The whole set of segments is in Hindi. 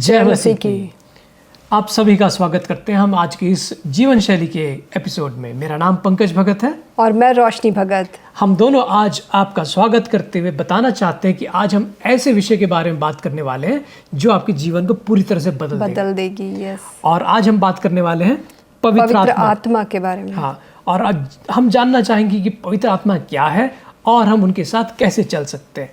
जय मसीह की। आप सभी का स्वागत करते हैं हम आज की इस जीवन शैली के एपिसोड में। मेरा नाम पंकज भगत है और मैं रोशनी भगत। हम दोनों आज आपका स्वागत करते हुए बताना चाहते हैं कि आज हम ऐसे विषय के बारे में बात करने वाले हैं जो आपके जीवन को पूरी तरह से बदल देगी। यस। और आज हम बात करने वाले हैं पवित्र आत्मा के बारे में। हाँ, और आज हम जानना चाहेंगे कि पवित्र आत्मा क्या है और हम उनके साथ कैसे चल सकते हैं।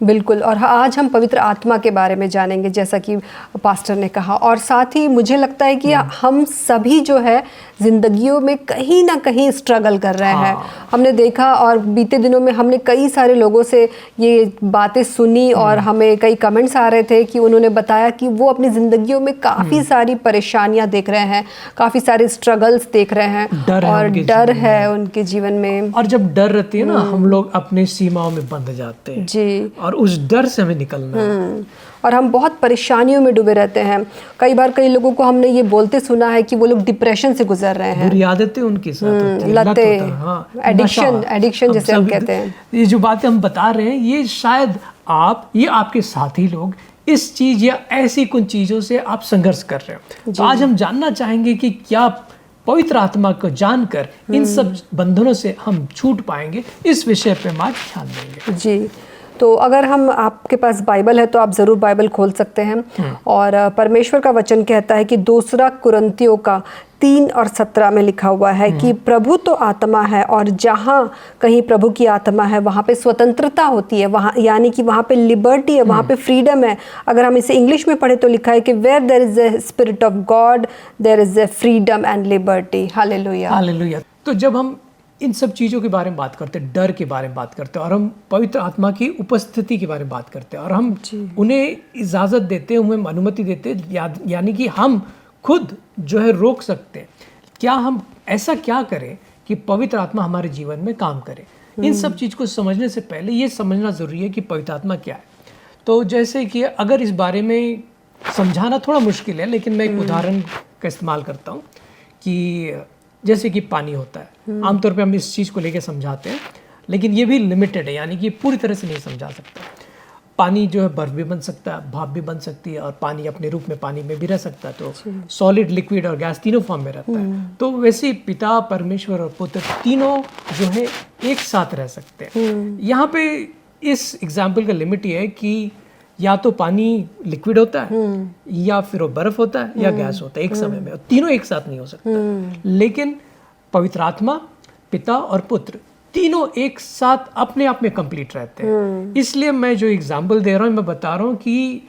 बिल्कुल। और आज हम पवित्र आत्मा के बारे में जानेंगे जैसा कि पास्टर ने कहा, और साथ ही मुझे लगता है कि हम सभी जो है ज़िंदगियों में कहीं ना कहीं स्ट्रगल कर रहे हैं। हमने देखा और बीते दिनों में हमने कई सारे लोगों से ये बातें सुनी और हमें कई कमेंट्स आ रहे थे कि उन्होंने बताया कि वो अपनी ज़िंदगियों में काफ़ी सारी परेशानियां देख रहे हैं, काफ़ी सारे स्ट्रगल्स देख रहे हैं और डर है उनके जीवन में। और जब डर रहती है ना, हम लोग अपने सीमाओं में बंध जाते हैं जी, और उस डर से हमें निकलना है। और हम बहुत परेशानियों में डूबे रहते हैं। कई बार कई लोगों को हमने ये बोलते सुना है कि वो लोग डिप्रेशन से गुजर रहे हैं। बुरी आदतें उनके साथ होती हैं, लतें, एडिक्शन जैसे हम कहते हैं। ये जो बातें हम बता रहे हैं, ये शायद ये आपके साथी लोग इस चीज या ऐसी कुछ चीजों से आप संघर्ष कर रहे हो। तो आज हम जानना चाहेंगे कि क्या पवित्र आत्मा को जानकर इन सब बंधनों से हम छूट पाएंगे। इस विषय पे हम आज ध्यान देंगे जी। तो अगर आपके पास बाइबल है तो आप ज़रूर बाइबल खोल सकते हैं। और परमेश्वर का वचन कहता है कि 2 कुरिन्थियों का 3 और 17 में लिखा हुआ है कि प्रभु तो आत्मा है और जहाँ कहीं प्रभु की आत्मा है वहाँ पे स्वतंत्रता होती है, वहाँ यानी कि वहाँ पे लिबर्टी है, वहाँ पे फ्रीडम है। अगर हम इसे इंग्लिश में पढ़े तो लिखा है कि where there is a spirit of God there is a freedom and liberty. Hallelujah, hallelujah. तो जब हम इन सब चीज़ों के बारे में बात करते हैं, डर के बारे में बात करते हैं, और हम पवित्र आत्मा की उपस्थिति के बारे में बात करते हैं, और हम उन्हें इजाज़त देते हैं, उन्हें अनुमति देते हैं, यानी कि हम खुद जो है रोक सकते हैं। क्या हम ऐसा क्या करें कि पवित्र आत्मा हमारे जीवन में काम करे। इन सब चीज़ को समझने से पहले ये समझना ज़रूरी है कि पवित्र आत्मा क्या है। तो जैसे कि अगर इस बारे में समझाना थोड़ा मुश्किल है, लेकिन मैं एक उदाहरण का इस्तेमाल करता हूँ कि जैसे कि पानी होता है। आमतौर पे हम इस चीज़ को लेके समझाते हैं, लेकिन ये भी लिमिटेड है, यानी कि पूरी तरह से नहीं समझा सकता। पानी जो है बर्फ भी बन सकता है, भाप भी बन सकती है, और पानी अपने रूप में पानी में भी रह सकता है। तो सॉलिड, लिक्विड और गैस तीनों फॉर्म में रहता है। तो वैसे पिता, परमेश्वर और पुत्र तीनों जो है एक साथ रह सकते हैं। यहाँ पे इस एग्जाम्पल का लिमिट ये है कि या तो पानी लिक्विड होता है, या फिर वो बर्फ होता है, या गैस होता है एक समय में। तीनों एक साथ नहीं हो सकता। लेकिन पवित्र आत्मा, पिता और पुत्र तीनों एक साथ अपने आप में कंप्लीट रहते हैं। इसलिए मैं जो एग्जाम्पल दे रहा हूँ, मैं बता रहा हूँ कि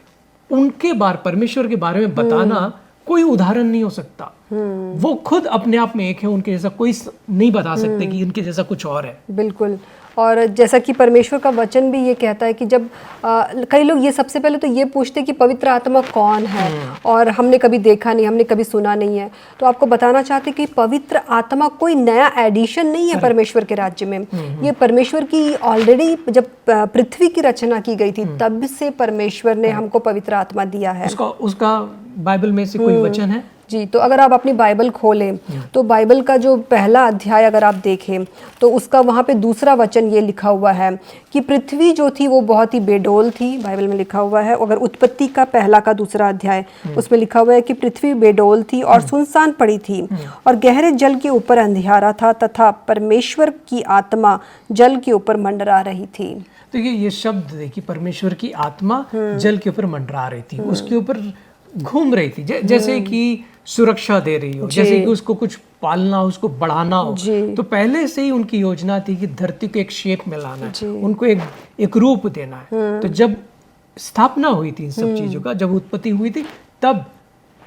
उनके परमेश्वर के बारे में बताना कोई उदाहरण नहीं हो सकता। वो खुद अपने आप में एक है, उनके जैसा कोई नहीं बता सकते कि इनके जैसा कुछ और है। बिल्कुल। और जैसा कि परमेश्वर का वचन भी ये कहता है कि जब कई लोग ये सबसे पहले तो ये पूछते हैं कि पवित्र आत्मा कौन है, और हमने कभी देखा नहीं, हमने कभी सुना नहीं है। तो आपको बताना चाहते हैं कि पवित्र आत्मा कोई नया एडिशन नहीं है परमेश्वर के राज्य में। ये परमेश्वर की ऑलरेडी जब पृथ्वी की रचना की गई थी तब से परमेश्वर ने हमको पवित्र आत्मा दिया है। उसका बाइबल में से कोई वचन है जी। तो अगर आप अपनी बाइबल खोलें तो बाइबल का जो पहला अध्याय अगर आप देखें तो उसका वहाँ पे 2 वचन ये लिखा हुआ है कि पृथ्वी जो थी वो बहुत ही बेडौल थी। बाइबल में लिखा हुआ है, अगर उत्पत्ति का पहला का 2 अध्याय उसमें लिखा हुआ है कि पृथ्वी बेडौल थी और सुनसान पड़ी थी, और गहरे जल के ऊपर अंधियारा था, तथा परमेश्वर की आत्मा जल के ऊपर मंडरा रही थी। तो ये शब्द देखिए, परमेश्वर की आत्मा जल के ऊपर मंडरा रही थी, उसके ऊपर घूम रही थी, जैसे कि सुरक्षा दे रही हो, जैसे कि उसको कुछ पालना, उसको बढ़ाना हो। तो पहले से ही उनकी योजना थी कि धरती को एक शेप में लाना है, उनको एक रूप देना है। तो जब स्थापना हुई थी इन सब चीजों का, जब उत्पत्ति हुई थी, तब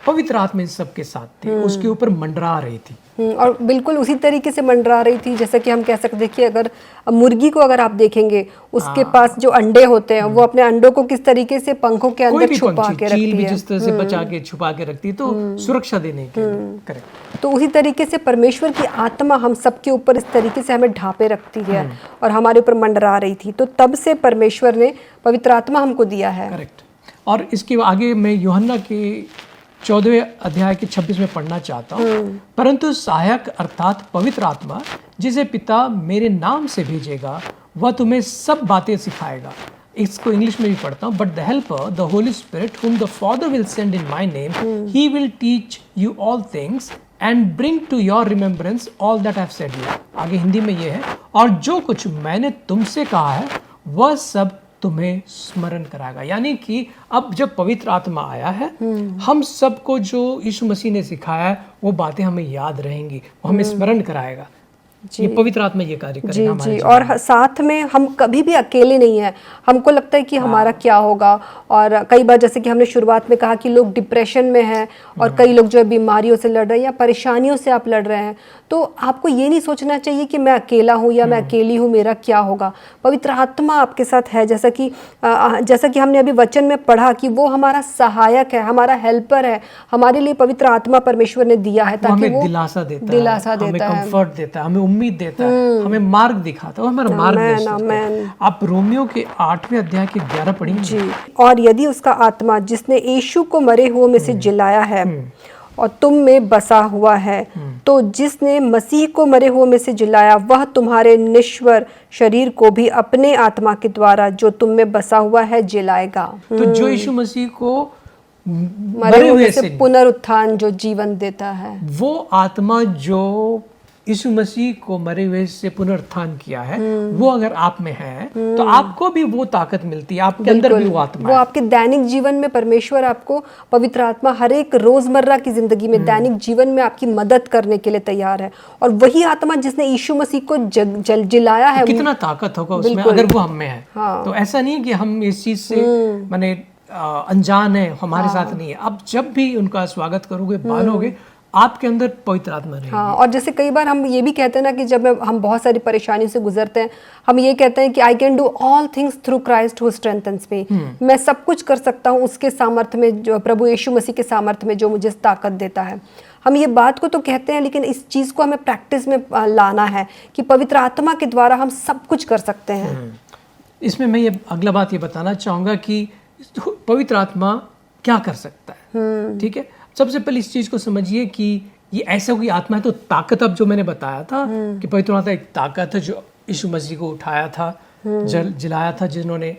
पवित्र आत्मा इन सब के साथ थी, उसके ऊपर मंडरा रही थी। और बिल्कुल उसी तरीके से मंडरा रही थी जैसे कि हम कह सकते हैं कि अगर मुर्गी को अगर आप देखेंगे, उसके पास जो अंडे होते हैं वो अपने अंडों को किस तरीके से पंखों के अंदर छुपा के रखती है, जिस तरह से बचा के छुपा के रखती है, तो सुरक्षा देने के लिए। करेक्ट। तो उसी तरीके से परमेश्वर की आत्मा हम सबके ऊपर इस तरीके से हमें ढांपे रखती है और हमारे ऊपर मंडरा रही थी। तो तब से परमेश्वर ने पवित्र आत्मा हमको दिया है। करेक्ट। और इसके आगे मैं यूहन्ना के 14वें अध्याय के 26 में पढ़ना चाहता हूँ। परंतु सहायक अर्थात पवित्र आत्मा, जिसे पिता मेरे नाम से भेजेगा, वह तुम्हें सब बातें सिखाएगा इसको इंग्लिश में भी पढ़ता हूँ, but the helper the Holi spirit whom the Father will send in my name, he will teach you all things and bring to your remembrance all that I have said you. आगे हिंदी में ये है, और जो कुछ मैंने तुमसे कहा है वह सब तुम्हें स्मरण कराएगा। यानी कि अब जब पवित्र आत्मा आया है, हम सबको जो यीशु मसीह ने सिखाया है वो बातें हमें याद रहेंगी, वो हमें स्मरण कराएगा। ये पवित्र आत्मा ये कार्य करेगा जी हमारे जी। जीवन और साथ में हम कभी भी अकेले नहीं हैं। हमको लगता है कि हमारा क्या होगा, और कई बार जैसे कि हमने शुरुआत में कहा कि लोग डिप्रेशन में हैं, और कई लोग जो है बीमारियों से लड़ रहे हैं या परेशानियों से आप लड़ रहे हैं, तो आपको ये नहीं सोचना चाहिए कि मैं अकेला हूँ या मैं अकेली हूँ, मेरा क्या होगा। पवित्र आत्मा आपके साथ है, जैसा कि हमने अभी वचन में पढ़ा कि वो हमारा सहायक है, हमारा हेल्पर है। हमारे लिए पवित्र आत्मा परमेश्वर ने दिया है ताकि वो दिलासा देता है, हमें कंफर्ट देता है, हमें उम्मीद देता है, हमें मार्ग दिखाता है, हमारा मार्गदर्शक है। आप रोमियो के 8वें अध्याय के 11 पढ़िए जी। और यदि उसका आत्मा जिसने यीशु को मरे हुए में से जिलाया है और तुम में बसा हुआ है, तो जिसने मसीह को मरे हुए में से जिलाया वह तुम्हारे निश्वर शरीर को भी अपने आत्मा के द्वारा जो तुम में बसा हुआ है जिलाएगा। तो जो यीशु मसीह को मरे हुए से पुनरुत्थान जो जीवन देता है, वो आत्मा जो यीशु मसीह को मरे हुए से पुनरुत्थान किया है, वो अगर आप में है तो आपको भी वो ताकत मिलती है, आपके अंदर भी वो आत्मा वो आपके दैनिक जीवन में परमेश्वर आपको पवित्र आत्मा हर एक रोजमर्रा की जिंदगी में दैनिक जीवन में आपकी मदद करने के लिए तैयार है। और वही आत्मा जिसने यीशु मसीह को जिलाया है, कितना ताकत होगा उसमें अगर वो हम में है। तो ऐसा नहीं है कि हम इस चीज से माने अनजान है, हमारे साथ नहीं है। अब जब भी उनका स्वागत करोगे, पालोगे, आपके अंदर पवित्र आत्मा रहेगी। हाँ, और जैसे कई बार हम ये भी कहते हैं ना कि जब हम बहुत सारी परेशानियों से गुजरते हैं, हम ये कहते हैं कि I can do all things through Christ who strengthens me. मैं सब कुछ कर सकता हूँ उसके सामर्थ्य में, जो प्रभु यीशु मसीह के सामर्थ्य में जो मुझे ताकत देता है। हम ये बात को तो कहते हैं, लेकिन इस चीज़ को हमें प्रैक्टिस में लाना है कि पवित्र आत्मा के द्वारा हम सब कुछ कर सकते हैं। इसमें मैं ये अगला बात ये बताना चाहूँगा कि पवित्र आत्मा क्या कर सकता है। ठीक है, सबसे पहले इस चीज को समझिए कि ये ऐसा कोई आत्मा है तो ताकत, अब जो मैंने बताया था कि पवित्र आत्मा एक ताकत है जो यीशु मसीह को उठाया था, जिलाया था, जिन्होंने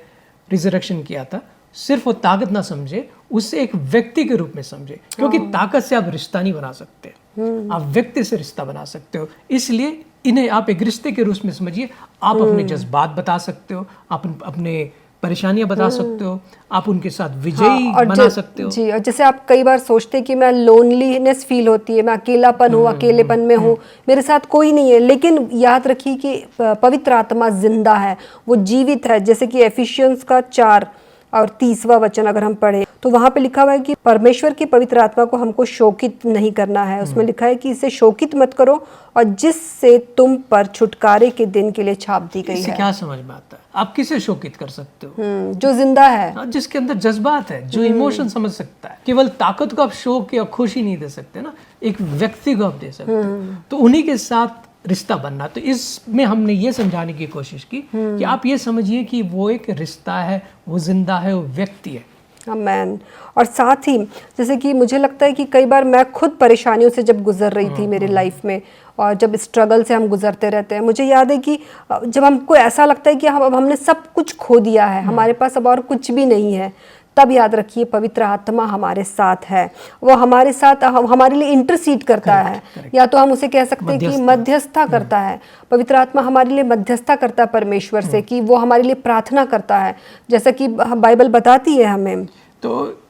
रिजरेक्शन किया था। सिर्फ वो ताकत ना समझे, उससे एक व्यक्ति के रूप में समझे, क्योंकि ताकत से आप रिश्ता नहीं बना सकते, आप व्यक्ति से रिश्ता बना सकते हो। इसलिए इन्हें आप एक रिश्ते के रूप में समझिए। आप अपने जज्बात बता सकते हो, आप अपने परेशानियां बता सकते हो, आप उनके साथ विजयी बना सकते हो। जी, और जैसे आप कई बार सोचते हैं कि मैं लोनलीनेस फील होती है, मैं अकेलापन हूँ, अकेलेपन में हूँ, मेरे साथ कोई नहीं है, लेकिन याद रखिए कि पवित्र आत्मा जिंदा है, वो जीवित है। जैसे कि एफिशियंस का 4 और 30वां वचन अगर हम पढ़े तो वहाँ पे लिखा हुआ है कि परमेश्वर की पवित्र आत्मा को हमको शोकित नहीं करना है। उसमें लिखा है कि इसे शोकित मत करो, और जिससे तुम पर छुटकारे के दिन के लिए छाप दी गई है। क्या समझ में आता है? आप किसे शोकित कर सकते हो? जो जिंदा है, जिसके अंदर जज्बात है, जो इमोशन समझ सकता है। केवल ताकत को आप शोक या खुशी नहीं दे सकते ना, एक व्यक्ति को आप दे सकते हो। तो उन्हीं के साथ रिश्ता बनना। तो इसमें हमने ये समझाने की कोशिश की कि आप ये समझिए कि वो एक रिश्ता है, वो जिंदा है, वो व्यक्ति है। आमेन। और साथ ही जैसे कि मुझे लगता है कि कई बार मैं खुद परेशानियों से जब गुजर रही थी मेरी लाइफ में, और जब स्ट्रगल से हम गुजरते रहते हैं, मुझे याद है कि जब हमको ऐसा लगता है कि अब हमने सब कुछ खो दिया है, हमारे पास अब और कुछ भी नहीं है, तब याद रखिए पवित्र आत्मा हमारे साथ है। वो हमारे साथ हमारे लिए इंटरसीड करता है, या तो हम उसे कह सकते हैं कि मध्यस्थता करता है। पवित्र आत्मा हमारे लिए मध्यस्थता करता है परमेश्वर से, कि वो हमारे लिए प्रार्थना करता है, जैसा कि बाइबल बताती है हमें। तो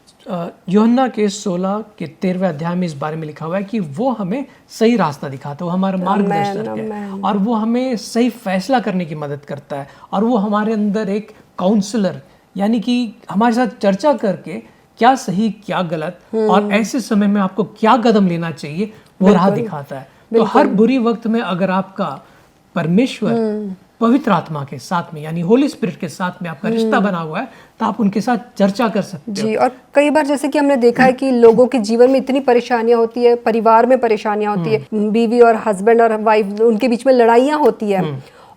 यूहन्ना के 16 के 13वें अध्याय में इस बारे में लिखा हुआ है कि वो हमें सही रास्ता दिखाता है, वो हमारा मार्गदर्शक है, और वो हमें सही फैसला करने की मदद करता है, और वो हमारे अंदर एक काउंसलर, यानी कि हमारे साथ चर्चा करके क्या सही क्या गलत और ऐसे समय में आपको क्या कदम लेना चाहिए वो राह दिखाता है। तो हर बुरी वक्त में अगर आपका परमेश्वर पवित्र आत्मा के साथ में, यानी होली स्पिरिट के साथ में आपका रिश्ता बना हुआ है, तो आप उनके साथ चर्चा कर सकते हो। जी, और कई बार जैसे कि हमने देखा है कि लोगों के जीवन में इतनी परेशानियां होती है, परिवार में परेशानियां होती है, बीवी और हस्बैंड और वाइफ उनके बीच में लड़ाइयां होती है,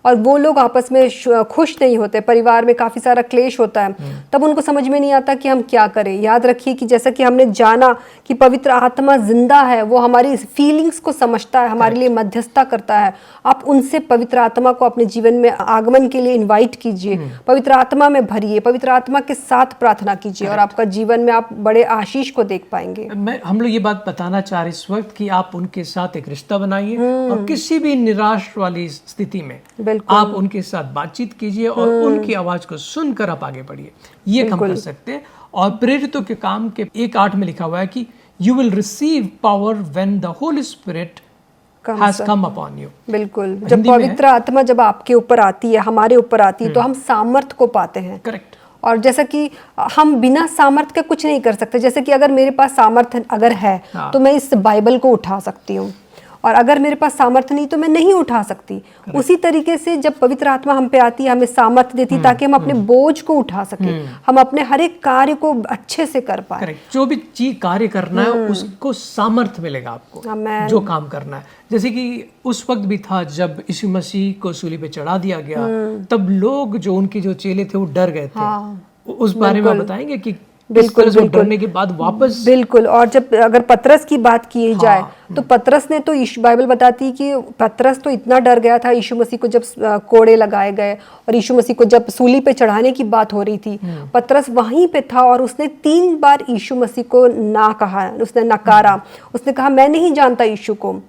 और वो लोग आपस में खुश नहीं होते, परिवार में काफ़ी सारा क्लेश होता है, तब उनको समझ में नहीं आता कि हम क्या करें। याद रखिए कि जैसा कि हमने जाना कि पवित्र आत्मा जिंदा है, वो हमारी फीलिंग्स को समझता है, हमारे लिए मध्यस्थता करता है। आप उनसे पवित्र आत्मा को अपने जीवन में आगमन के लिए इन्वाइट कीजिए, पवित्र आत्मा में भरिए, पवित्र आत्मा के साथ प्रार्थना कीजिए और आपका जीवन में आप बड़े आशीष को देख पाएंगे। हम लोग ये बात बताना चाह रहे इस वक्त कि आप उनके साथ एक रिश्ता बनाइए और किसी भी निराश वाली स्थिति में आप उनके साथ बातचीत कीजिए और उनकी आवाज को सुनकर आप आगे बढ़िए। ये हम कर सकते हैं। और प्रेरितों के काम के 1:8 में लिखा हुआ है कि you will receive power when the Holi spirit has come upon you। बिल्कुल, जब पवित्र आत्मा जब आपके ऊपर आती है, हमारे ऊपर आती है, तो हम सामर्थ को पाते हैं। करेक्ट। और जैसा कि हम बिना सामर्थ के कुछ नहीं कर सकते। जैसे कि अगर मेरे पास सामर्थ अगर है तो मैं इस बाइबल को उठा सकती हूँ, और अगर मेरे पास सामर्थ्य नहीं तो मैं नहीं उठा सकती। उसी तरीके से जब पवित्र आत्मा हम पे आती है, हमें सामर्थ्य देती है ताकि हम अपने बोझ को उठा सकें, हम अपने हर एक कार्य को अच्छे से कर पाए। करेक्ट। जो भी चीज कार्य करना है उसको सामर्थ्य मिलेगा आपको, जो काम करना है। जैसे कि उस वक्त भी था जब यीशु मसीह को सूली पे चढ़ा दिया गया, तब लोग जो उनके जो चेले थे वो डर गए थे। उस बारे में बताएंगे कि बिल्कुल डरने के बाद वापस। बिल्कुल। और जब अगर पतरस की बात की जाए तो पतरस ने तो बाइबल बताती है कि पतरस तो इतना डर गया था यीशु मसीह को जब कोड़े लगाए गए और यीशु मसीह को जब सूली पे चढ़ाने की बात हो रही थी, पतरस वहीं पे था और उसने 3 बार यीशु मसीह को ना कहा, उसने नकारा, उसने कहा मैं नहीं जानता यीशु को।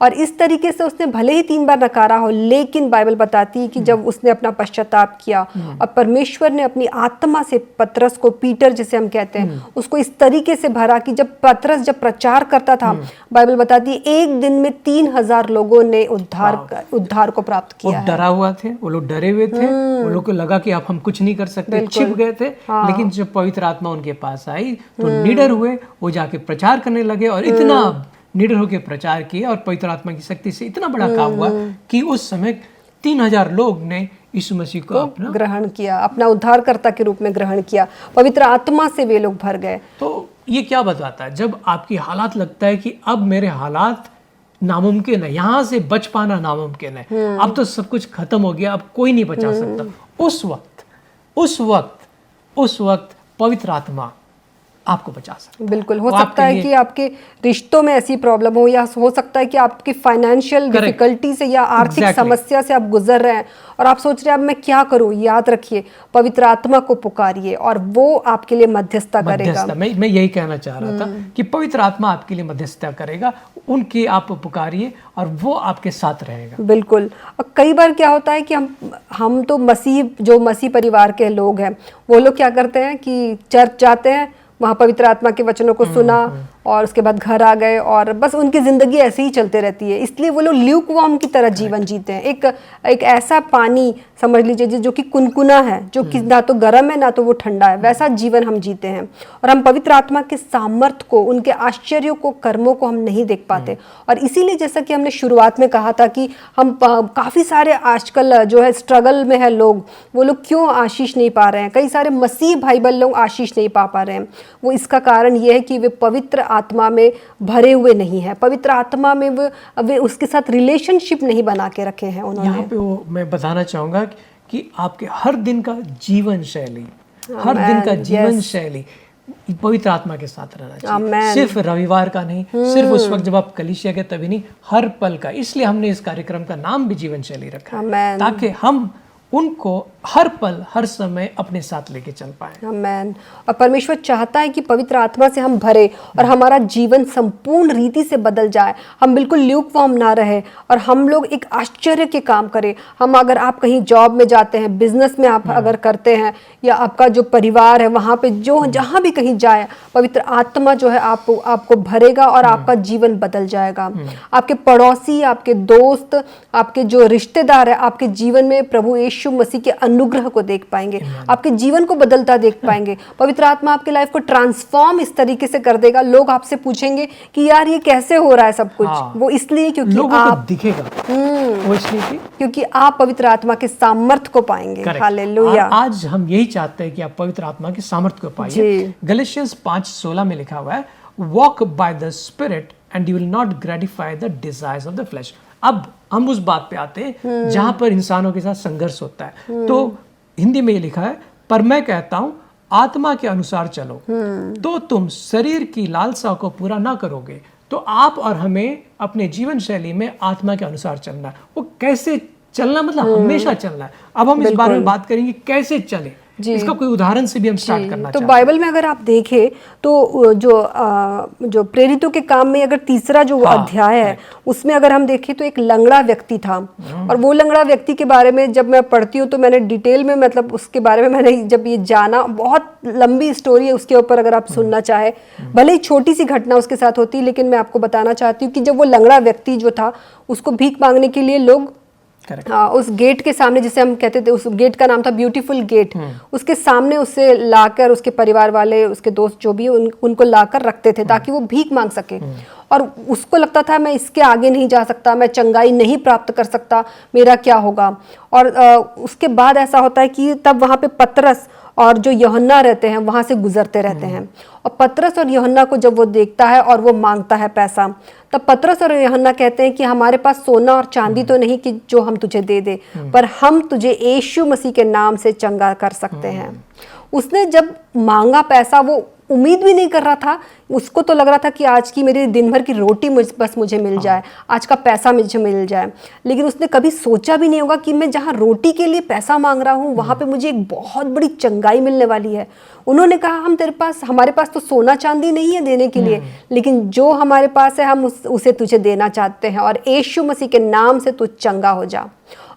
और इस तरीके से उसने भले ही 3 बार नकारा हो, लेकिन बाइबल बताती है कि जब उसने अपना पश्चाताप किया और परमेश्वर ने अपनी आत्मा से पतरस को, पीटर जिसे हम कहते हैं, उसको इस तरीके से भरा कि जब पतरस जब प्रचार करता था, बाइबल बताती है 1 दिन में 3000 लोगों ने उद्धार को प्राप्त किया। वो डरा हुआ थे, वो लोग डरे हुए थे, वो लोग को लगा कि अब हम कुछ नहीं कर सकते, छिप गए थे। लेकिन जब पवित्र आत्मा उनके पास आई तो निडर हुए, वो जाके प्रचार करने लगे और इतना निडर होकर प्रचार किया और पवित्र आत्मा की शक्ति से इतना बड़ा काम हुआ कि उस समय 3000 लोग ने यीशु मसीह को अपना ग्रहण किया, अपना उद्धारकर्ता के रूप में ग्रहण किया। पवित्र आत्मा से वे लोग भर गए। तो ये क्या बताता है? जब आपकी हालात लगता है कि अब मेरे हालात नामुमकिन है, यहाँ से बच पाना नामुमकिन है, अब तो सब कुछ खत्म हो गया, अब कोई नहीं बचा सकता, उस वक्त पवित्र आत्मा आपको बचा सकता है। बिल्कुल। हो सकता है कि आपके रिश्तों में ऐसी प्रॉब्लम हो, या हो सकता है कि आपकी फाइनेंशियल डिफिकल्टी से या आर्थिक समस्या से आप गुजर रहे हैं और आप सोच रहे हैं अब मैं क्या करूं। याद रखिए, पवित्र आत्मा को पुकारिए और वो आपके लिए मध्यस्थता करेगा। मैं यही कहना चाह रहा था कि पवित्र आत्मा आपके लिए मध्यस्थता करेगा, उनकी आप पुकारिए और वो आपके साथ रहेगा। बिल्कुल। और कई बार क्या होता है कि हम तो मसीह परिवार के लोग हैं, वो लोग क्या करते हैं कि चर्च जाते हैं, वहाँ पवित्र आत्मा के वचनों को सुना और उसके बाद घर आ गए और बस उनकी ज़िंदगी ऐसे ही चलते रहती है। इसलिए वो लोग ल्यूकवार्म की तरह जीवन जीते हैं। एक ऐसा पानी समझ लीजिए जो कि कुनकुना है, जो कि ना तो गर्म है ना तो वो ठंडा है, वैसा जीवन हम जीते हैं। और हम पवित्र आत्मा के सामर्थ्य को, उनके आश्चर्यों को, कर्मों को हम नहीं देख पाते। और इसीलिए जैसा कि हमने शुरुआत में कहा था कि हम काफ़ी सारे आजकल जो है स्ट्रगल में है लोग, वो लोग क्यों आशीष नहीं पा रहे हैं। कई सारे मसीह भाई बहन लोग आशीष नहीं पा रहे हैं। वो इसका कारण ये है कि वे पवित्र आत्मा में भरे हुए नहीं है, पवित्र आत्मा में वे उसके साथ रिलेशनशिप नहीं बना के रखे हैं उन्होंने। यहाँ पे वो मैं बताना चाहूँगा कि आपके हर दिन का जीवन शैली पवित्र आत्मा के साथ रहना चाहिए। सिर्फ रविवार का नहीं, सिर्फ उस वक्त जब आप कलीसिया के तभी नहीं, हर पल का। इसलिए हमने इस कार्यक्रम का नाम भी जीवन शैली रखा है, ताकि हम उनको हर पल हर समय अपने साथ लेके चल पाए। आमीन। और परमेश्वर चाहता है कि पवित्र आत्मा से हम भरे और हमारा जीवन संपूर्ण रीति से बदल जाए, हम बिल्कुल ल्यूकवार्म ना रहे और हम लोग एक आश्चर्य के काम करें। अगर आप कहीं जॉब में जाते हैं, बिजनेस में आप अगर करते हैं, या आपका जो परिवार है वहाँ पे जहाँ भी कहीं जाए, पवित्र आत्मा जो है आपको भरेगा और आपका जीवन बदल जाएगा। आपके पड़ोसी, आपके दोस्त, आपके जो रिश्तेदार है, आपके जीवन में प्रभु यीशु मसीह के अनुग्रह को देख पाएंगे, आपके जीवन को बदलता देख पाएंगे। पवित्र आत्मा आपके लाइफ को ट्रांसफॉर्म इस तरीके से कर देगा। लोग आपसे पूछेंगे कि यार ये कैसे हो रहा है सब कुछ। वो इसलिए क्योंकि आप दिखेगा, वो इसलिए क्योंकि आप पवित्र आत्मा के सामर्थ्य को पाएंगे। हालेलुया। आज हम यही चाहते हैं कि आप पवित्र आत्मा के सामर्थ्य को पाइए। गलातियंस 5:16 में लिखा हुआ है, walk by the spirit and you will not gratify the desires of the flesh. अब हम उस बात पे आते हैं जहां पर इंसानों के साथ संघर्ष होता है। तो हिंदी में ये लिखा है, पर मैं कहता हूं आत्मा के अनुसार चलो तो तुम शरीर की लालसा को पूरा ना करोगे। तो आप और हमें अपने जीवन शैली में आत्मा के अनुसार चलना है। वो कैसे चलना, मतलब हमेशा चलना है। अब हम इस बारे में बात करेंगे कैसे चले, इसका कोई उदाहरण से भी हम स्टार्ट करना तो चाहते हैं। बाइबल में अगर आप देखें तो जो प्रेरितों के काम में अगर तीसरा जो अध्याय है उसमें अगर हम देखें तो एक लंगड़ा व्यक्ति था। और वो लंगड़ा व्यक्ति के बारे में जब मैं पढ़ती हूँ तो मैंने डिटेल में, मतलब उसके बारे में मैंने जब ये जाना, बहुत लंबी स्टोरी है उसके ऊपर, अगर आप सुनना चाहे, भले ही छोटी सी घटना उसके साथ होती, लेकिन मैं आपको बताना चाहती हूँ कि जब वो लंगड़ा व्यक्ति जो था उसको भीख मांगने के लिए लोग उस गेट के सामने, जिसे हम कहते थे, उस गेट का नाम था ब्यूटीफुल गेट, उसके सामने उसे लाकर उसके परिवार वाले, उसके दोस्त जो भी उनको लाकर रखते थे ताकि वो भीख मांग सके। और उसको लगता था मैं इसके आगे नहीं जा सकता, मैं चंगाई नहीं प्राप्त कर सकता, मेरा क्या होगा। और उसके बाद ऐसा होता है कि तब वहाँ पे पतरस और जो यूहन्ना रहते हैं वहाँ से गुजरते रहते हैं। और पतरस और यूहन्ना को जब वो देखता है और वो मांगता है पैसा, तब पतरस और यूहन्ना कहते हैं कि हमारे पास सोना और चांदी तो नहीं कि जो हम तुझे दे दे, पर हम तुझे यीशु मसीह के नाम से चंगा कर सकते हैं। उसने जब मांगा पैसा, वो उम्मीद भी नहीं कर रहा था, उसको तो लग रहा था कि आज की मेरी दिन भर की रोटी बस मुझे मिल जाए, आज का पैसा मुझे मिल जाए। लेकिन उसने कभी सोचा भी नहीं होगा कि मैं जहाँ रोटी के लिए पैसा मांग रहा हूँ वहाँ पे मुझे एक बहुत बड़ी चंगाई मिलने वाली है। उन्होंने कहा हमारे पास तो सोना चांदी नहीं है देने के लिए, लेकिन जो हमारे पास है हम उसे तुझे देना चाहते हैं, और यीशु मसीह के नाम से तू चंगा हो जा।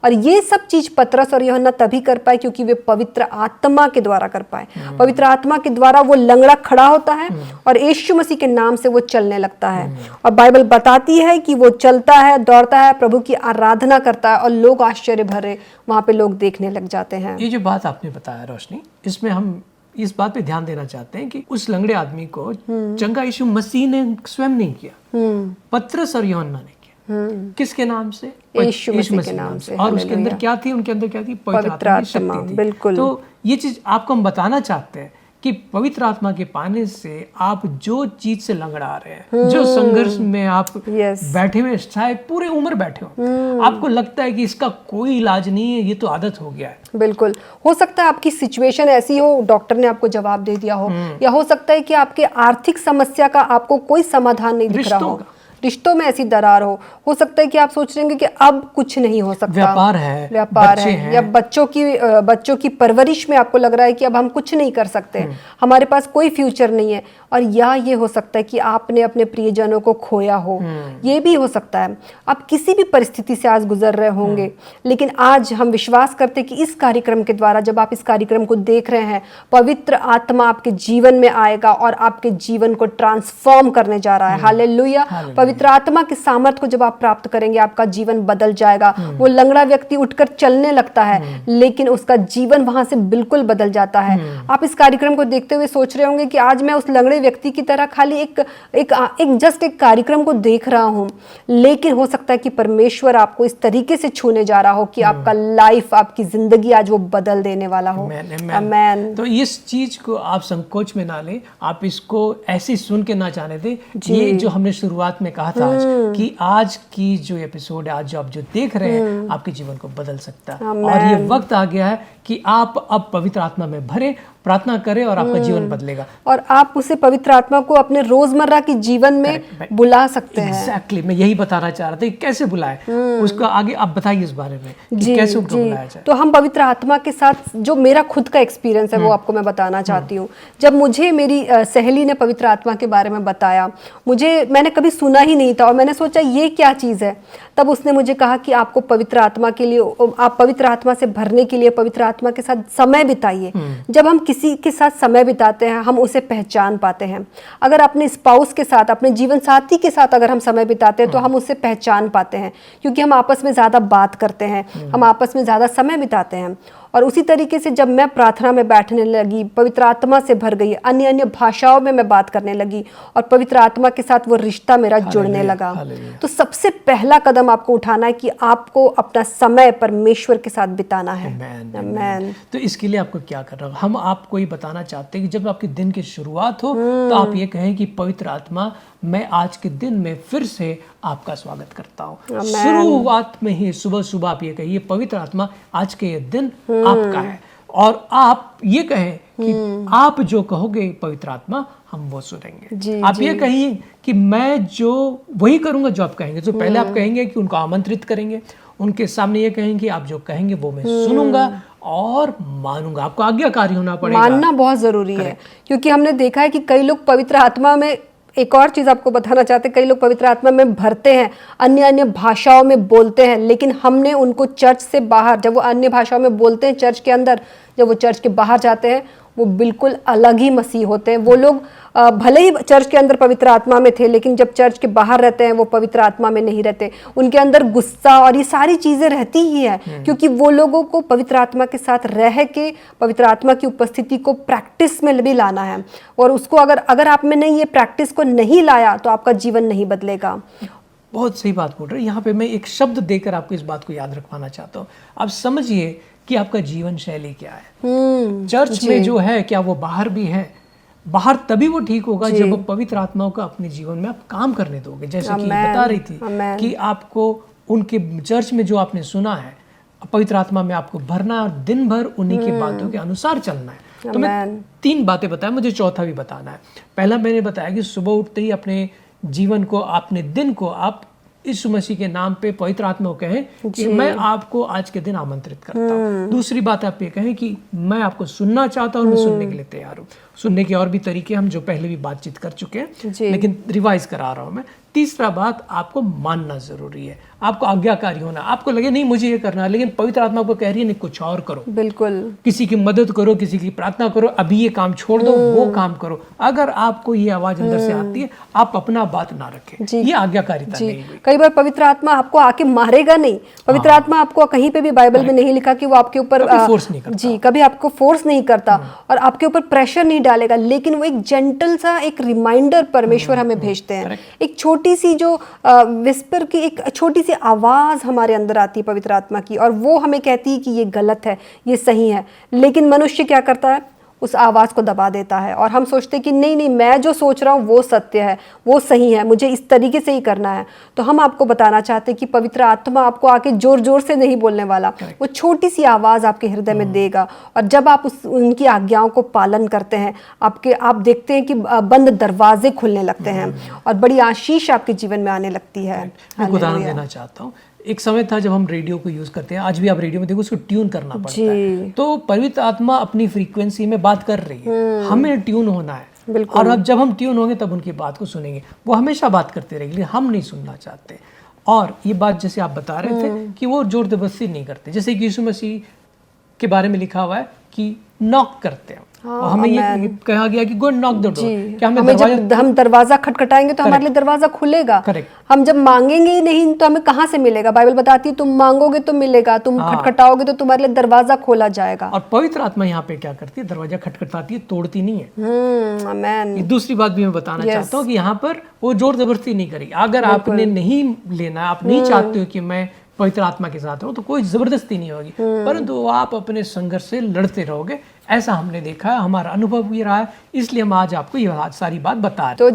और ये सब चीज पतरस और यूहन्ना तभी कर पाए क्योंकि वे पवित्र आत्मा के द्वारा कर पाए। पवित्र आत्मा के द्वारा वो लंगड़ा खड़ा होता है और यीशु मसीह के नाम से वो चलने लगता है। और बाइबल बताती है कि वो चलता है, दौड़ता है, प्रभु की आराधना करता है, और लोग आश्चर्य भरे वहां पे लोग देखने लग जाते हैं। ये जो बात आपने बताया रोशनी, इसमें हम इस बात पे ध्यान देना चाहते हैं कि उस लंगड़े आदमी को चंगा यीशु मसीह ने स्वयं नहीं किया, पतरस और यूहन्ना ने किया। किसके नाम से? यीशु मसीह के नाम से। और उसके अंदर क्या थी? उनके अंदर क्या थी? पवित्र आत्मा की शक्ति थी। बिल्कुल। तो ये चीज आपको हम बताना चाहते हैं कि पवित्र आत्मा के पाने से आप जो चीज से लंगड़ा रहे हैं, जो संघर्ष में आप बैठे हुए, शायद पूरे उम्र बैठे हो, आपको लगता है कि इसका कोई इलाज नहीं है, ये तो आदत हो गया है। बिल्कुल, हो सकता है आपकी सिचुएशन ऐसी हो, डॉक्टर ने आपको जवाब दे दिया हो, या हो सकता है कि आपके आर्थिक समस्या का आपको कोई समाधान नहीं दिख रहा हो, रिश्तों में ऐसी दरार हो सकता है कि आप सोच रहे हैं कि अब कुछ नहीं हो सकता, व्यापार है, या बच्चों की परवरिश में आपको लग रहा है कि अब हम कुछ नहीं कर सकते, हमारे पास कोई फ्यूचर नहीं है। और या ये हो सकता है कि आपने अपने प्रियजनों को खोया हो, ये भी हो सकता है। आप किसी भी परिस्थिति से आज गुजर रहे होंगे, लेकिन आज हम विश्वास करते हैं कि इस कार्यक्रम के द्वारा, जब आप इस कार्यक्रम को देख रहे हैं, पवित्र आत्मा आपके जीवन में आएगा और आपके जीवन को ट्रांसफॉर्म करने जा रहा है। हालेलुया। पवित्र आत्मा के सामर्थ को जब आप प्राप्त करेंगे, आपका जीवन बदल जाएगा। वो लंगड़ा व्यक्ति उठकर चलने लगता है, लेकिन उसका जीवन वहां से बिल्कुल बदल जाता है। आप इस कार्यक्रम को देखते हुए सोच रहे होंगे कि आज मैं उस लंगड़े व्यक्ति की तरह खाली एक जस्ट एक कार्यक्रम को देख रहा हूं, लेकिन हो सकता है कि परमेश्वर आपको इस तरीके से छूने जा रहा हो कि आपका लाइफ, आपकी जिंदगी आज वो बदल देने वाला हो। आमेन। तो इस चीज को आप संकोच में ना ले, आप इसको ऐसे सुन के ना जाने दे। ये जो हमने शुरुआत में कहा था आज कि आज की जो एपिसोड है, आज जो आप जो देख रहे हैं, आपके जीवन को बदल सकता है। और ये वक्त आ गया है कि आप अब पवित्र आत्मा में भरे, प्रार्थना करें और आपका जीवन बदलेगा। और आप उसे पवित्र आत्मा को अपने रोजमर्रा के जीवन में बुला सकते हैं। एग्जैक्टली, मैं यही बताना चाह रहा था, कैसे बुलाए, उसका आगे आप बताइए इस बारे में कि कैसे उनको बुलाया जाए। तो हम पवित्र आत्मा के साथ, जो मेरा खुद का एक्सपीरियंस है वो आपको मैं बताना चाहती हूँ। जब मुझे मेरी सहेली ने पवित्र आत्मा के बारे में बताया, मैंने कभी सुना ही नहीं था और मैंने सोचा ये क्या चीज़ है। तब उसने मुझे कहा कि आपको पवित्र आत्मा के लिए, आप पवित्र आत्मा से भरने के लिए पवित्र आत्मा के साथ समय बिताइए। जब हम किसी के साथ समय बिताते हैं, हम उसे पहचान पाते हैं। अगर अपने स्पाउस के साथ, अपने जीवन साथी के साथ अगर हम समय बिताते हैं तो हम उसे पहचान पाते हैं, क्योंकि हम आपस में ज़्यादा बात करते हैं, हम आपस में ज़्यादा समय बिताते हैं। और उसी तरीके से जब मैं प्रार्थना में बैठने लगी, पवित्र आत्मा से भर गई, अन्य अन्य भाषाओं में मैं बात करने लगी और पवित्र आत्मा के साथ वो रिश्ता मेरा जुड़ने लगा। तो सबसे पहला कदम आपको उठाना है कि आपको अपना समय परमेश्वर के साथ बिताना है। आमेन। तो इसके लिए आपको क्या करना होगा? हम आपको ये बताना चाहते हैं कि जब आपके दिन की शुरुआत हो तो आप ये कहें कि पवित्र आत्मा मैं आज के दिन में फिर से आपका स्वागत करता हूँ। शुरुआत में ही सुबह सुबह आप ये कहिए, पवित्र आत्मा आज के ये दिन आपका है, और आप ये कहें कि आप जो कहोगे पवित्र आत्मा हम वो सुनेंगे। आप ये कहिए कि मैं जो वही करूंगा जो आप कहेंगे। जो पहले आप कहेंगे कि उनको आमंत्रित करेंगे, उनके सामने ये कहेंगे कि आप जो कहेंगे वो मैं सुनूंगा और मानूंगा। आपको आज्ञाकारी होना पड़ेगा। मानना बहुत जरूरी है, क्योंकि हमने देखा है कि कई लोग पवित्र आत्मा में, एक और चीज आपको बताना चाहते हैं, कई लोग पवित्र आत्मा में भरते हैं, अन्य अन्य भाषाओं में बोलते हैं, लेकिन हमने उनको चर्च से बाहर, जब वो अन्य भाषाओं में बोलते हैं चर्च के अंदर, जब वो चर्च के बाहर जाते हैं वो बिल्कुल अलग ही मसीह होते हैं। वो लोग भले ही चर्च के अंदर पवित्र आत्मा में थे, लेकिन जब चर्च के बाहर रहते हैं वो पवित्र आत्मा में नहीं रहते। उनके अंदर गुस्सा और ये सारी चीजें रहती ही है, क्योंकि वो लोगों को पवित्र आत्मा के साथ रह के पवित्र आत्मा की उपस्थिति को प्रैक्टिस में भी लाना है। और उसको अगर आप में नहीं, ये प्रैक्टिस को नहीं लाया तो आपका जीवन नहीं बदलेगा। बहुत सही बात बोल रहे हैं। यहाँ पे मैं एक शब्द देकर आपको इस बात को याद रखवाना चाहता हूँ। आप समझिए कि आपका जीवन शैली क्या है। चर्च में जो है, क्या वो बाहर भी है? बाहर तभी वो ठीक होगा जब आप पवित्र आत्माओं का अपने जीवन में आप काम करने दोगे। जैसे कि बता रही थी कि आपको उनके चर्च में जो आपने सुना है, पवित्र आत्मा में आपको भरना और दिन भर उन्हीं की बातों के अनुसार चलना है। तो मैं 3 बातें बताया, मुझे चौथा भी बताना है। पहला मैंने बताया कि सुबह उठते ही अपने जीवन को, अपने दिन को आप यीशु मसीह के नाम पे पवित्र आत्मा को कहें कि मैं आपको आज के दिन आमंत्रित करता हूँ। दूसरी बात आप ये कहें कि मैं आपको सुनना चाहता हूँ, मैं सुनने के लिए तैयार हूँ। सुनने के और भी तरीके हम जो पहले भी बातचीत कर चुके हैं, लेकिन रिवाइज करा रहा हूँ मैं। तीसरा बात, आपको मानना जरूरी है, आपको आज्ञाकारी होना। आपको लगे नहीं मुझे ये करना है, लेकिन पवित्र आत्मा को कह रही है नहीं कुछ और करो, बिल्कुल किसी की मदद करो, किसी की प्रार्थना करो, अभी ये काम छोड़ दो, वो काम करो। अगर आपको ये आवाज अंदर से आती है, आप अपना बात ना रखें, ये आज्ञाकारिता नहीं हुई। कई बार पवित्र आत्मा आपको आके मारेगा नहीं। पवित्र आत्मा आपको कहीं पे भी बाइबल में नहीं लिखा कि वो आपके ऊपर फोर्स नहीं करता। जी, कभी आपको फोर्स नहीं करता और आपके ऊपर प्रेशर नहीं डालेगा, लेकिन वो एक जेंटल सा एक रिमाइंडर परमेश्वर हमें भेजते हैं। एक छोटी सी जो विस्पर की एक छोटी सी आवाज हमारे अंदर आती है पवित्र आत्मा की, और वो हमें कहती है कि ये गलत है, ये सही है। लेकिन मनुष्य क्या करता है, उस आवाज को दबा देता है और हम सोचते हैं कि नहीं नहीं, मैं जो सोच रहा हूँ वो सत्य है, वो सही है, मुझे इस तरीके से ही करना है। तो हम आपको बताना चाहते हैं कि पवित्र आत्मा आपको आके जोर जोर से नहीं बोलने वाला, वो छोटी सी आवाज आपके हृदय में देगा। और जब आप उनकी आज्ञाओं को पालन करते हैं, आप देखते हैं कि बंद दरवाजे खुलने लगते हैं और बड़ी आशीष आपके जीवन में आने लगती है। मैं उदाहरण देना चाहता हूँ। एक समय था जब हम रेडियो को यूज करते हैं, आज भी आप रेडियो में देखो उसको ट्यून करना पड़ता है। तो पवित्र आत्मा अपनी फ्रीक्वेंसी में बात कर रही है, हमें ट्यून होना है। और अब जब हम ट्यून होंगे तब उनकी बात को सुनेंगे। वो हमेशा बात करते रहेंगे, हम नहीं सुनना चाहते। और ये बात जैसे आप बता रहे थे कि वो जोर जबरदस्ती नहीं करते, जैसे कि यीशु मसीह के बारे में लिखा हुआ है कि नॉक करते हैं। और हमें ये कहा गया कि गो नॉक द डोर, क्या जब हम दरवाजा खटखटाएंगे तो हमारे लिए दरवाजा खुलेगा। हम जब मांगेंगे ही नहीं तो हमें कहाँ से मिलेगा? बाइबल बताती है तुम मांगोगे तो मिलेगा, तुम खटखटाओगे तो तुम्हारे लिए दरवाजा खोला जाएगा। और पवित्र आत्मा यहाँ पे क्या करती है, दरवाजा खटखटाती है, तोड़ती नहीं है। आमेन। दूसरी बात भी मैं बताना चाहता हूँ कि यहाँ पर वो जोर जबरदस्ती नहीं करेगी। अगर आपने नहीं लेना, आप नहीं चाहते हो कि मैं पवित्र आत्मा के साथ रहो, तो कोई जबरदस्ती नहीं होगी, परंतु आप अपने संघर्ष से लड़ते रहोगे। ऐसा हमने देखा है, हमारा अनुभव भी रहा है, इसलिए हम आज आपको ये सारी बात बता रहे हैं। तो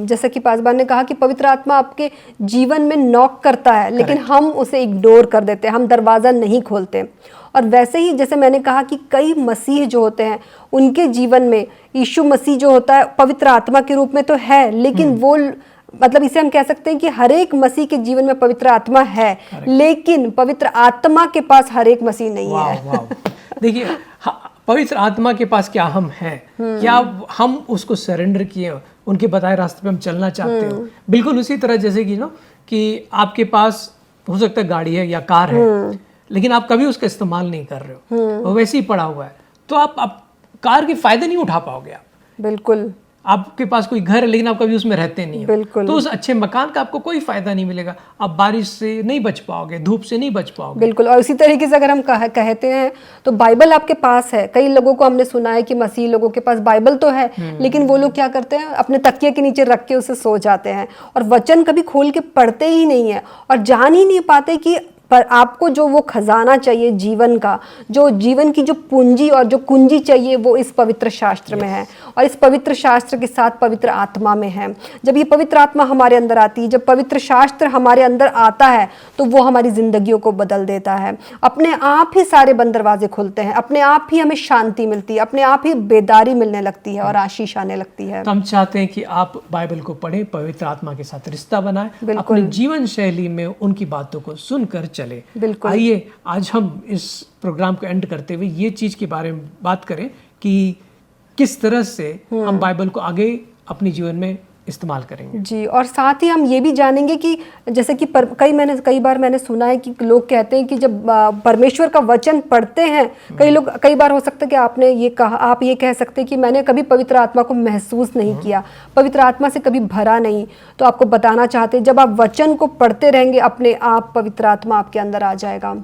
जैसा कि पासवान ने कहा कि पवित्र आत्मा आपके जीवन में नॉक करता है, लेकिन हम उसे इग्नोर कर देते हैं, हम दरवाज़ा नहीं खोलते। और वैसे ही जैसे मैंने कहा कि कई मसीह जो होते हैं उनके जीवन में यीशु मसीह जो होता है पवित्र आत्मा के रूप में तो है, लेकिन वो मतलब इसे हम कह सकते हैं कि हर एक मसीह के जीवन में पवित्र आत्मा है, लेकिन पवित्र आत्मा के पास हर एक मसीह नहीं है। देखिए, पवित्र आत्मा के पास क्या हम हैं? क्या हम उसको सरेंडर किए, उनके बताए रास्ते पे हम चलना चाहते हो? बिल्कुल उसी तरह जैसे कि आपके पास हो सकता है गाड़ी है या कार है, लेकिन आप कभी उसका इस्तेमाल नहीं कर रहे हो, वो वैसे ही पड़ा हुआ है, तो आप कार के फायदे नहीं उठा पाओगे। आप बिल्कुल, आपके पास कोई घर है लेकिन आप कभी उसमें रहते नहीं हो, तो उस अच्छे मकान का आपको कोई फायदा नहीं मिलेगा। आप बारिश से नहीं बच पाओगे, धूप से नहीं बच पाओगे। बिल्कुल। और इसी तरीके से अगर हम कहते हैं तो बाइबल आपके पास है। कई लोगों को हमने सुना है कि मसीह लोगों के पास बाइबल तो है, लेकिन वो लोग क्या करते हैं, अपने तकिए के नीचे रख के उसे सो जाते हैं और वचन कभी खोल के पढ़ते ही नहीं है और जान ही नहीं पाते कि पर आपको जो वो खजाना चाहिए जीवन का, जो जीवन की जो पूंजी और जो कुंजी चाहिए, वो इस पवित्र शास्त्र में है, और इस पवित्र शास्त्र के साथ पवित्र आत्मा में है। जब ये पवित्र आत्मा हमारे अंदर आती है, जब पवित्र शास्त्र हमारे अंदर आता है, तो वो हमारी जिंदगियों को बदल देता है। अपने आप ही सारे बंद दरवाजे खुलते हैं, अपने आप ही हमें शांति मिलती है, अपने आप ही बेदारी मिलने लगती है और आशीष आने लगती है। तो हम चाहते हैं कि आप बाइबल को पढ़ें, पवित्र आत्मा के साथ रिश्ता बनाएं, अपने जीवन शैली में उनकी बातों को सुनकर चले। आइए आज हम इस प्रोग्राम को एंड करते हुए ये चीज के बारे में बात करें कि किस तरह से हम बाइबल को आगे अपने जीवन में इस्तेमाल करेंगे। जी, और साथ ही हम ये भी जानेंगे कि जैसे कि कई बार मैंने सुना है कि लोग कहते हैं कि जब परमेश्वर का वचन पढ़ते हैं, कई बार हो सकता है कि आपने ये कहा, आप ये कह सकते हैं कि मैंने कभी पवित्र आत्मा को महसूस नहीं किया, पवित्र आत्मा से कभी भरा नहीं। तो आपको बताना चाहते हैं, जब आप वचन को पढ़ते रहेंगे, अपने आप पवित्र आत्मा आपके अंदर आ जाएगा।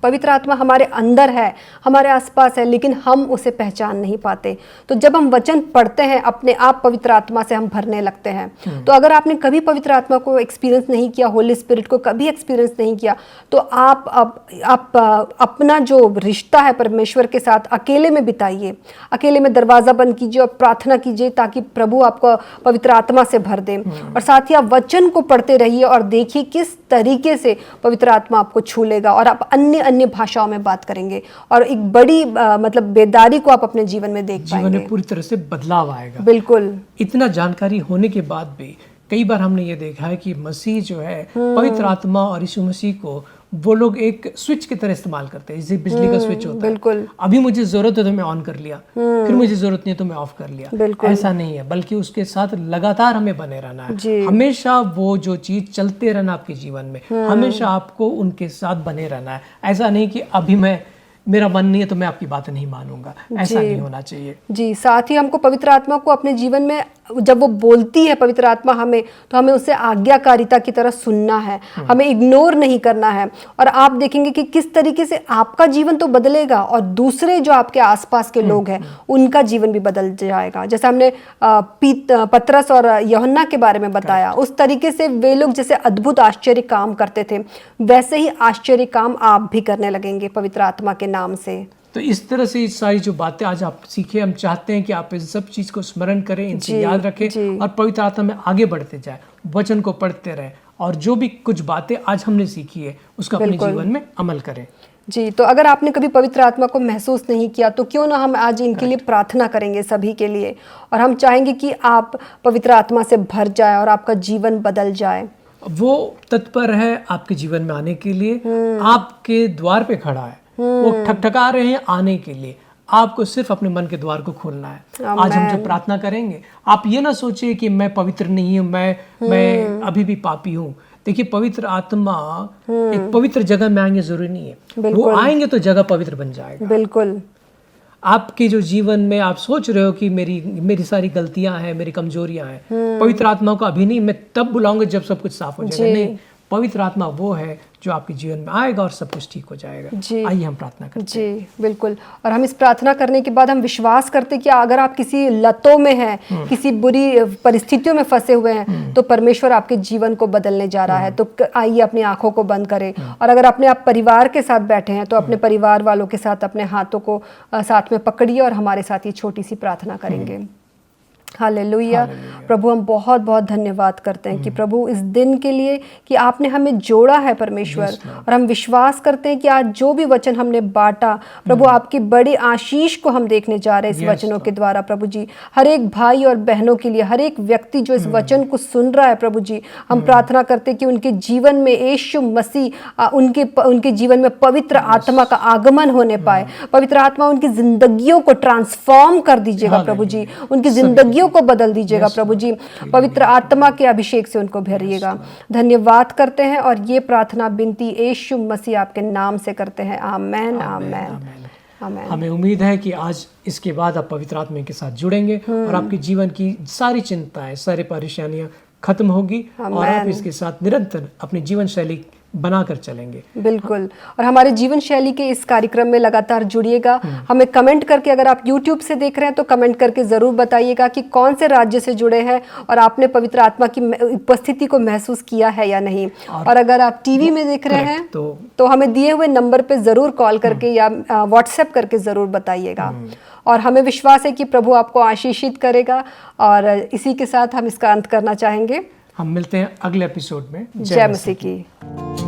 पवित्र आत्मा हमारे अंदर है, हमारे आसपास है, लेकिन हम उसे पहचान नहीं पाते। तो जब हम वचन पढ़ते हैं, अपने आप पवित्र आत्मा से हम भरने लगते हैं। तो अगर आपने कभी पवित्र आत्मा को एक्सपीरियंस नहीं किया, होली स्पिरिट को कभी एक्सपीरियंस नहीं किया, तो आप अपना जो रिश्ता है परमेश्वर के साथ अकेले में बिताइए, अकेले में दरवाज़ा बंद कीजिए और प्रार्थना कीजिए ताकि प्रभु आपको पवित्र आत्मा से भर दे। और साथ ही आप वचन को पढ़ते रहिए और देखिए किस तरीके से पवित्र आत्मा आपको छू लेगा और आप अन्य भाषाओं में बात करेंगे और एक बड़ी मतलब बेदारी को आप अपने जीवन में देख पाएंगे। जीवन में पूरी तरह से बदलाव आएगा। बिल्कुल। इतना जानकारी होने के बाद भी कई बार हमने ये देखा है कि मसीह जो है, पवित्र आत्मा और यीशु मसीह को वो लोग एक स्विच की तरह इस्तेमाल करते हैं, जैसे बिजली का स्विच होता है। अभी मुझे जरूरत है तो मैं ऑन कर लिया, फिर मुझे जरूरत नहीं है तो मैं ऑफ कर लिया। ऐसा नहीं है, बल्कि उसके साथ लगातार हमें बने रहना है। हमेशा वो जो चीज चलते रहना आपके जीवन में, हमेशा आपको उनके साथ बने रहना है। ऐसा नहीं कि अभी मेरा मन नहीं है तो मैं आपकी बात नहीं मानूंगा, ऐसा नहीं होना चाहिए। जी, साथ ही हमको पवित्र आत्मा को अपने जीवन में जब वो बोलती है पवित्र आत्मा हमें, तो हमें उससे आज्ञाकारिता की तरह सुनना है, हमें इग्नोर नहीं करना है। और आप देखेंगे कि किस तरीके से आपका जीवन तो बदलेगा और दूसरे जो आपके आसपास के लोग हैं उनका जीवन भी बदल जाएगा। जैसे हमने पतरस और यूहन्ना के बारे में बताया, उस तरीके से वे लोग जैसे अद्भुत आश्चर्य काम करते थे, वैसे ही आश्चर्य काम आप भी करने लगेंगे पवित्र आत्मा के नाम से। तो इस तरह से सारी जो बातें आज आप सीखे, हम चाहते हैं कि आप इस सब चीज को स्मरण करें, इनसे याद रखें और पवित्र आत्मा में आगे बढ़ते जाए, वचन को पढ़ते रहें और जो भी कुछ बातें आज हमने सीखी है उसका अपने जीवन में अमल करें। जी, तो अगर आपने कभी पवित्र आत्मा को महसूस नहीं किया तो क्यों ना हम आज इनके लिए प्रार्थना करेंगे सभी के लिए, और हम चाहेंगे कि आप पवित्र आत्मा से भर जाए और आपका जीवन बदल जाए। वो तत्पर है आपके जीवन में आने के लिए, आपके द्वार पे खड़ा है, वो ठकठका रहे हैं आने के लिए। आपको सिर्फ अपने मन के द्वार को खोलना है। आज हम जो प्रार्थना करेंगे, आप ये ना सोचिए कि मैं पवित्र नहीं हूँ, मैं अभी भी पापी हूँ। देखिए, पवित्र आत्मा एक पवित्र जगह में आएंगे जरूरी नहीं है, वो आएंगे तो जगह पवित्र बन जाएगा। बिल्कुल। आपके जो जीवन में आप सोच रहे हो कि मेरी सारी गलतियां हैं, मेरी कमजोरियां हैं, पवित्र आत्मा को अभी नहीं, मैं तब बुलाऊंगा जब सब कुछ साफ हो जाएगा। नहीं, पवित्र आत्मा वो है जो आपके जीवन में आएगा और सब कुछ ठीक हो जाएगा। आइए हम प्रार्थना करते हैं। जी, बिल्कुल। और हम इस प्रार्थना करने के बाद हम विश्वास करते हैं कि अगर आप किसी लतों में हैं, किसी बुरी परिस्थितियों में फंसे हुए हैं, तो परमेश्वर आपके जीवन को बदलने जा रहा है। तो आइए अपनी आंखों को बंद करें, और अगर अपने आप परिवार के साथ बैठे हैं तो अपने परिवार वालों के साथ अपने हाथों को साथ में पकड़िए और हमारे साथ ये छोटी सी प्रार्थना करेंगे। हालेलुया। प्रभु, हम बहुत बहुत धन्यवाद करते हैं कि प्रभु इस दिन के लिए कि आपने हमें जोड़ा है परमेश्वर, और हम विश्वास करते हैं कि आज जो भी वचन हमने बांटा प्रभु, आपकी बड़ी आशीष को हम देखने जा रहे हैं इस वचनों के द्वारा। प्रभु जी, हर एक भाई और बहनों के लिए, हर एक व्यक्ति जो इस वचन को सुन रहा है प्रभु जी, हम प्रार्थना करते हैं कि उनके जीवन में यीशु मसीह उनके जीवन में पवित्र आत्मा का आगमन होने पाए। पवित्र आत्मा उनकी जिंदगियों को ट्रांसफॉर्म कर दीजिएगा प्रभु जी, उनकी जिंदगियों को बदल दीजिएगा प्रभु जी, पवित्र आत्मा के अभिषेक से उनको भरिएगा। धन्यवाद करते हैं और ये प्रार्थना विनती यीशु मसीह आपके नाम से करते हैं। आमेन, आमेन, आमेन। हमें उम्मीद है कि आज इसके बाद आप पवित्र आत्मा के साथ जुड़ेंगे और आपके जीवन की सारी चिंताएं, सारी परेशानियां खत्म होगी और आप इसके साथ निरंतर अपनी जीवन शैली बनाकर चलेंगे। बिल्कुल। और हमारे जीवन शैली के इस कार्यक्रम में लगातार जुड़िएगा। हमें कमेंट करके, अगर आप YouTube से देख रहे हैं तो कमेंट करके ज़रूर बताइएगा कि कौन से राज्य से जुड़े हैं और आपने पवित्र आत्मा की उपस्थिति को महसूस किया है या नहीं। और अगर आप टीवी में देख रहे हैं तो हमें दिए हुए नंबर पे ज़रूर कॉल करके या व्हाट्सएप करके ज़रूर बताइएगा। और हमें विश्वास है कि प्रभु आपको आशीषित करेगा। और इसी के साथ हम इसका अंत करना चाहेंगे। हम मिलते हैं अगले एपिसोड में। जय मसीह की।